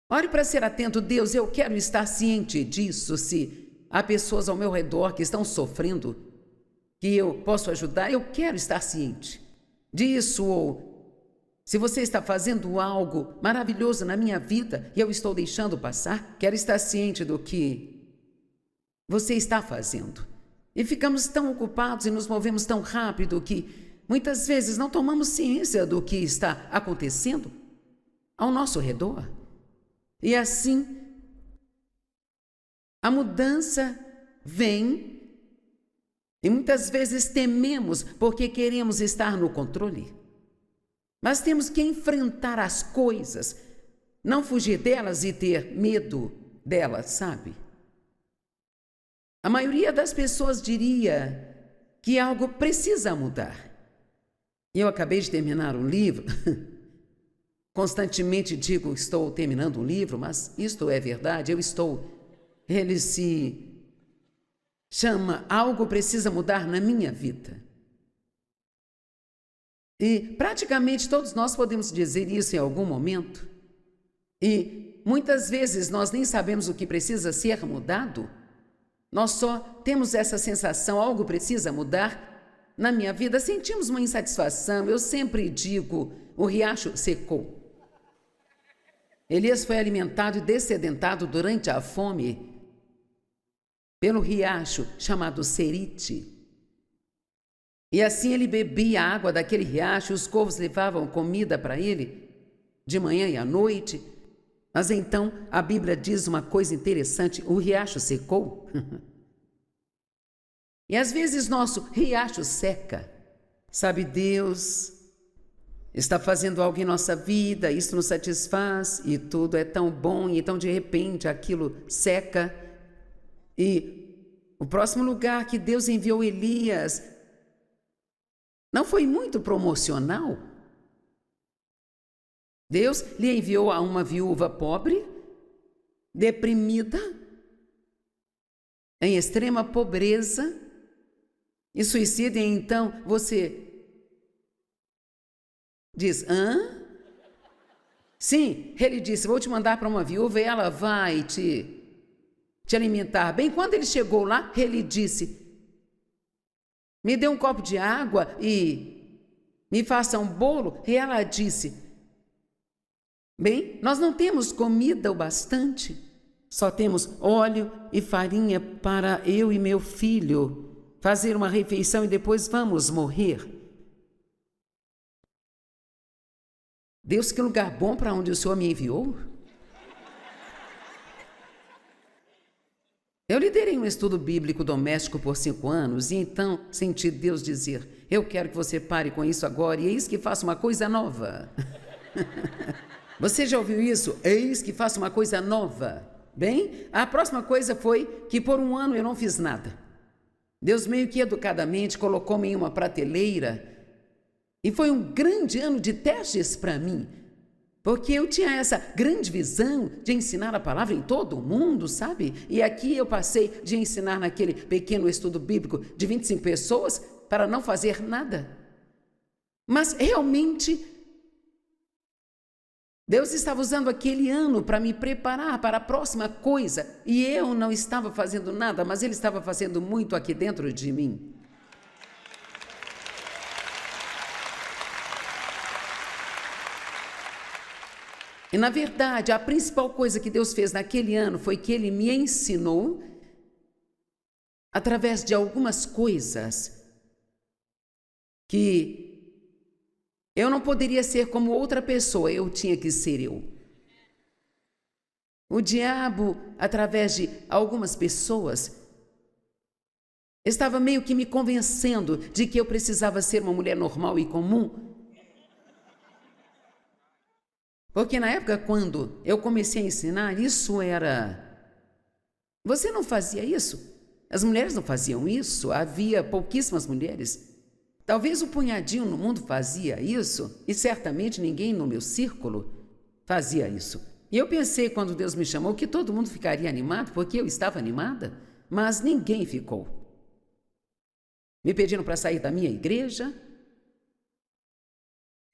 Ore para ser atento. Deus, eu quero estar ciente disso. Se há pessoas ao meu redor que estão sofrendo, que eu posso ajudar, eu quero estar ciente disso. Ou se você está fazendo algo maravilhoso na minha vida e eu estou deixando passar, quero estar ciente do que você está fazendo. E ficamos tão ocupados e nos movemos tão rápido que muitas vezes não tomamos ciência do que está acontecendo ao nosso redor. E assim, a mudança vem e muitas vezes tememos porque queremos estar no controle. Mas temos que enfrentar as coisas, não fugir delas e ter medo delas, sabe? A maioria das pessoas diria que algo precisa mudar. Eu acabei de terminar um livro. Constantemente digo que estou terminando um livro, mas isto é verdade, ele se chama Algo Precisa Mudar na Minha Vida. E praticamente todos nós podemos dizer isso em algum momento. E muitas vezes nós nem sabemos o que precisa ser mudado. Nós só temos essa sensação, algo precisa mudar na minha vida. Sentimos uma insatisfação. Eu sempre digo, o riacho secou. Elias foi alimentado e descedentado durante a fome pelo riacho chamado Cerite. E assim ele bebia a água daquele riacho, os corvos levavam comida para ele de manhã e à noite. Mas então a Bíblia diz uma coisa interessante, o riacho secou. E às vezes nosso riacho seca. Sabe, Deus está fazendo algo em nossa vida, isso nos satisfaz e tudo é tão bom, e então de repente aquilo seca. E o próximo lugar que Deus enviou Elias não foi muito promocional. Deus lhe enviou a uma viúva pobre, deprimida, em extrema pobreza e suicida, e então você diz, hã? Sim, ele disse, vou te mandar para uma viúva e ela vai te alimentar. Bem, quando ele chegou lá, ele disse, me dê um copo de água e me faça um bolo. E ela disse, bem, nós não temos comida o bastante, só temos óleo e farinha para eu e meu filho fazer uma refeição e depois vamos morrer. Deus, que lugar bom para onde o Senhor me enviou. Eu liderei um estudo bíblico doméstico por 5 anos e então senti Deus dizer, eu quero que você pare com isso agora e eis que faça uma coisa nova. Você já ouviu isso? Eis que faça uma coisa nova. Bem, a próxima coisa foi que por 1 ano eu não fiz nada. Deus meio que educadamente colocou-me em uma prateleira e foi um grande ano de testes para mim, porque eu tinha essa grande visão de ensinar a palavra em todo o mundo, sabe? E aqui eu passei de ensinar naquele pequeno estudo bíblico de 25 pessoas para não fazer nada. Mas realmente Deus estava usando aquele ano para me preparar para a próxima coisa e eu não estava fazendo nada, mas Ele estava fazendo muito aqui dentro de mim. E na verdade, a principal coisa que Deus fez naquele ano foi que Ele me ensinou, através de algumas coisas, que eu não poderia ser como outra pessoa, eu tinha que ser eu. O diabo, através de algumas pessoas, estava meio que me convencendo de que eu precisava ser uma mulher normal e comum. Porque na época, quando eu comecei a ensinar, isso era... Você não fazia isso? As mulheres não faziam isso? Havia pouquíssimas mulheres. Talvez o punhadinho no mundo fazia isso, e certamente ninguém no meu círculo fazia isso. E eu pensei, quando Deus me chamou, que todo mundo ficaria animado, porque eu estava animada, mas ninguém ficou. Me pediram para sair da minha igreja.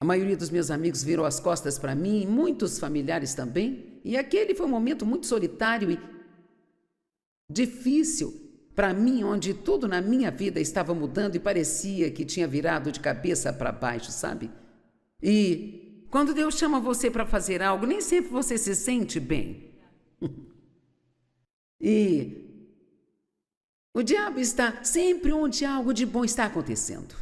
A maioria dos meus amigos virou as costas para mim, muitos familiares também. E aquele foi um momento muito solitário e difícil para mim, onde tudo na minha vida estava mudando e parecia que tinha virado de cabeça para baixo, sabe? E quando Deus chama você para fazer algo, nem sempre você se sente bem. E o diabo está sempre onde algo de bom está acontecendo.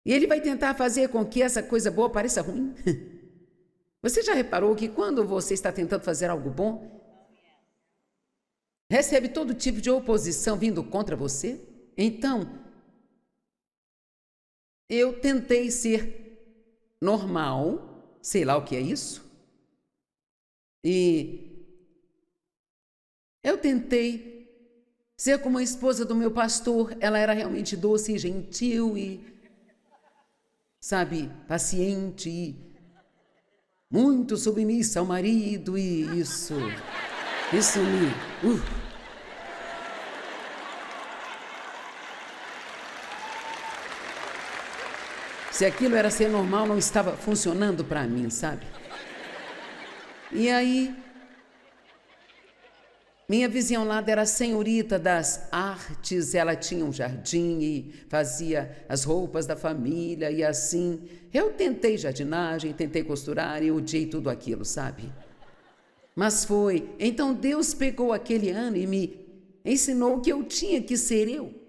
E ele vai tentar fazer com que essa coisa boa pareça ruim. Você já reparou que quando você está tentando fazer algo bom, recebe todo tipo de oposição vindo contra você? Então, eu tentei ser normal, sei lá o que é isso, e eu tentei ser como a esposa do meu pastor. Ela era realmente doce e gentil e, sabe, paciente e muito submissa ao marido, e isso me... Se aquilo era ser normal, não estava funcionando para mim, sabe? E aí, minha vizinha lá era a senhorita das artes. Ela tinha um jardim e fazia as roupas da família e assim. Eu tentei jardinagem, tentei costurar e odiei tudo aquilo, sabe? Mas foi. Então Deus pegou aquele ano e me ensinou que eu tinha que ser eu.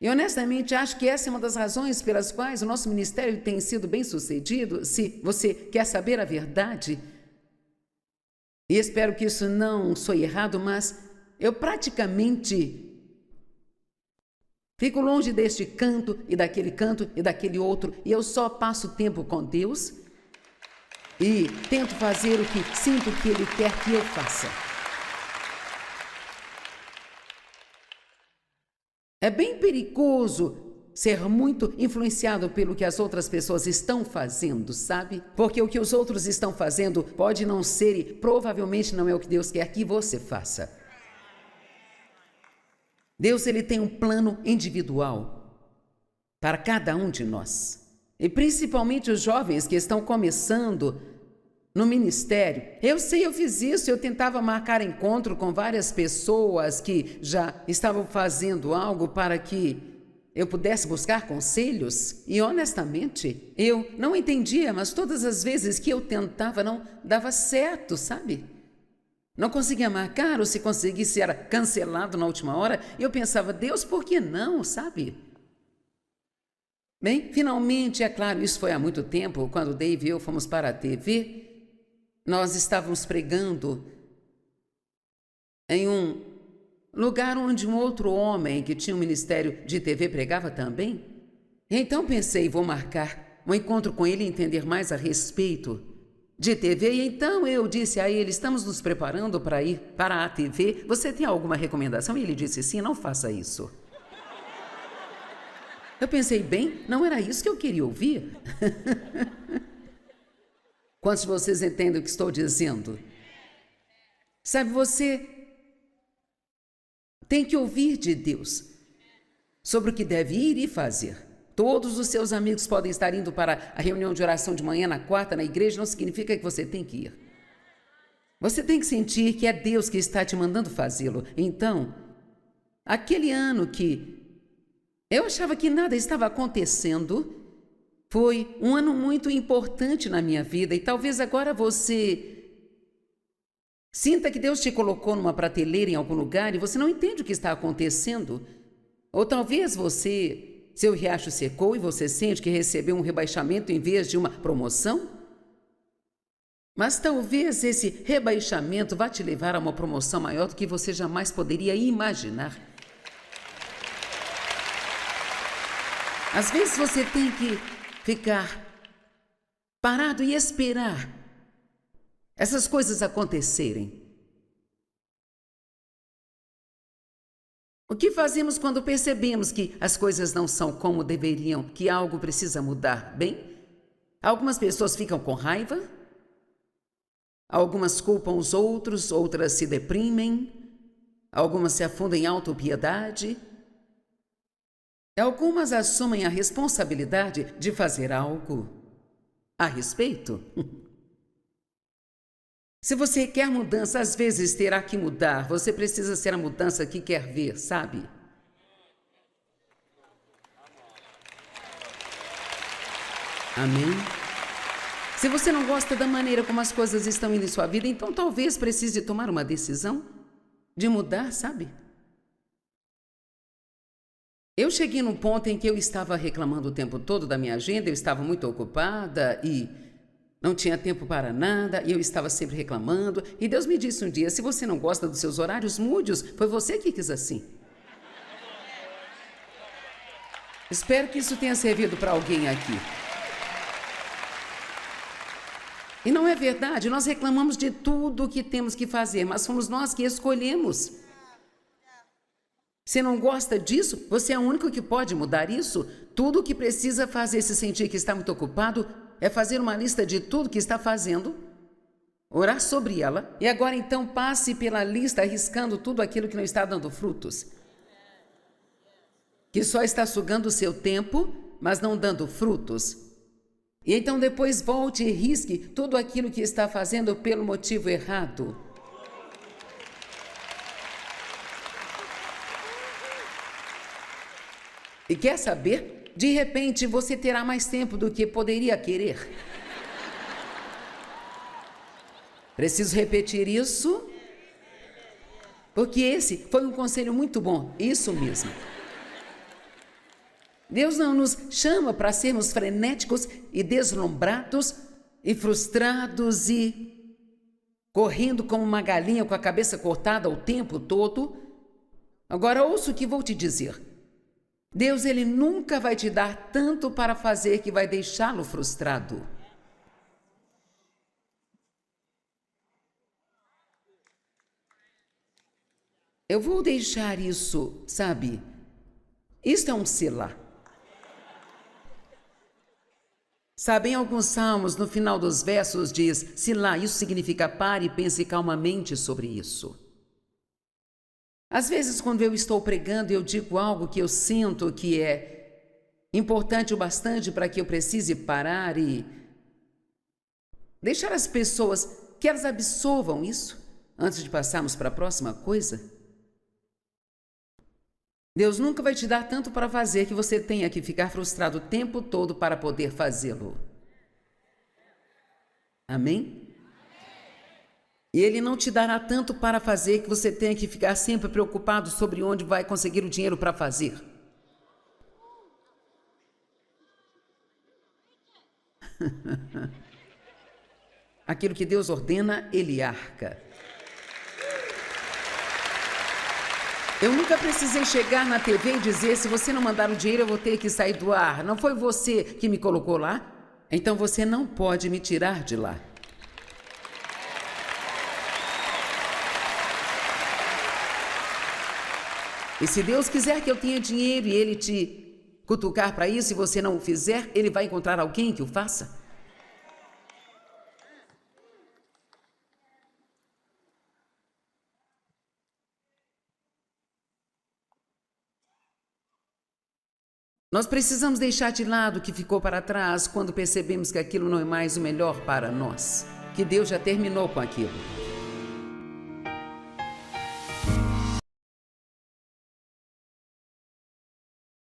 E honestamente acho que essa é uma das razões pelas quais o nosso ministério tem sido bem sucedido. Se você quer saber a verdade, e espero que isso não soe errado, mas eu praticamente fico longe deste canto e daquele outro, e eu só passo tempo com Deus e tento fazer o que sinto que Ele quer que eu faça. É bem perigoso ser muito influenciado pelo que as outras pessoas estão fazendo, sabe? Porque o que os outros estão fazendo pode não ser e provavelmente não é o que Deus quer que você faça. Deus, ele tem um plano individual para cada um de nós. E principalmente os jovens que estão começando no ministério. Eu sei, eu fiz isso, eu tentava marcar encontro com várias pessoas que já estavam fazendo algo para que eu pudesse buscar conselhos. E honestamente, eu não entendia, mas todas as vezes que eu tentava não dava certo, sabe? Não conseguia marcar, ou se conseguisse era cancelado na última hora. E eu pensava, Deus, por que não, sabe? Bem, finalmente, é claro, isso foi há muito tempo, quando o Dave e eu fomos para a TV. Nós estávamos pregando em um lugar onde um outro homem que tinha um ministério de TV pregava também. Então pensei, vou marcar um encontro com ele e entender mais a respeito de TV. E então eu disse a ele, estamos nos preparando para ir para a TV. Você tem alguma recomendação? E ele disse, sim, não faça isso. Eu pensei, bem, não era isso que eu queria ouvir. Quantos de vocês entendem o que estou dizendo? Sabe, você tem que ouvir de Deus sobre o que deve ir e fazer. Todos os seus amigos podem estar indo para a reunião de oração de manhã na quarta na igreja, não significa que você tem que ir. Você tem que sentir que é Deus que está te mandando fazê-lo. Então, aquele ano que eu achava que nada estava acontecendo, foi um ano muito importante na minha vida, e talvez agora você sinta que Deus te colocou numa prateleira em algum lugar e você não entende o que está acontecendo. Ou talvez seu riacho secou e você sente que recebeu um rebaixamento em vez de uma promoção. Mas talvez esse rebaixamento vá te levar a uma promoção maior do que você jamais poderia imaginar. Às vezes você tem que ficar parado e esperar essas coisas acontecerem. O que fazemos quando percebemos que as coisas não são como deveriam, que algo precisa mudar? Bem, algumas pessoas ficam com raiva, algumas culpam os outros, outras se deprimem, algumas se afundam em autopiedade. Algumas assumem a responsabilidade de fazer algo a respeito. Se você quer mudança, às vezes terá que mudar. Você precisa ser a mudança que quer ver, sabe? Amém? Se você não gosta da maneira como as coisas estão indo em sua vida, então talvez precise tomar uma decisão de mudar, sabe? Eu cheguei num ponto em que eu estava reclamando o tempo todo da minha agenda, eu estava muito ocupada e não tinha tempo para nada, e eu estava sempre reclamando. E Deus me disse um dia: se você não gosta dos seus horários, mude-os. Foi você que quis assim. Espero que isso tenha servido para alguém aqui. E não é verdade, nós reclamamos de tudo o que temos que fazer, mas somos nós que escolhemos. Se não gosta disso, você é o único que pode mudar isso. Tudo o que precisa fazer se sentir que está muito ocupado é fazer uma lista de tudo que está fazendo, orar sobre ela, e agora então passe pela lista arriscando tudo aquilo que não está dando frutos, que só está sugando o seu tempo, mas não dando frutos. E então depois volte e risque tudo aquilo que está fazendo pelo motivo errado. E quer saber? De repente você terá mais tempo do que poderia querer. Preciso repetir isso, porque esse foi um conselho muito bom, isso mesmo. Deus não nos chama para sermos frenéticos e deslumbrados e frustrados e correndo como uma galinha com a cabeça cortada o tempo todo. Agora ouça o que vou te dizer. Deus, ele nunca vai te dar tanto para fazer que vai deixá-lo frustrado. Eu vou deixar isso, sabe? Isto é um Selá. Sabe, em alguns salmos, no final dos versos diz Selá, isso significa pare e pense calmamente sobre isso. Às vezes, quando eu estou pregando, eu digo algo que eu sinto que é importante o bastante para que eu precise parar e deixar as pessoas que elas absorvam isso antes de passarmos para a próxima coisa. Deus nunca vai te dar tanto para fazer que você tenha que ficar frustrado o tempo todo para poder fazê-lo. Amém? E Ele não te dará tanto para fazer que você tenha que ficar sempre preocupado sobre onde vai conseguir o dinheiro para fazer. Aquilo que Deus ordena, Ele arca. Eu nunca precisei chegar na TV e dizer: se você não mandar o dinheiro, eu vou ter que sair do ar. Não foi você que me colocou lá? Então você não pode me tirar de lá. E se Deus quiser que eu tenha dinheiro e Ele te cutucar para isso, e você não o fizer, Ele vai encontrar alguém que o faça. Nós precisamos deixar de lado o que ficou para trás quando percebemos que aquilo não é mais o melhor para nós, que Deus já terminou com aquilo.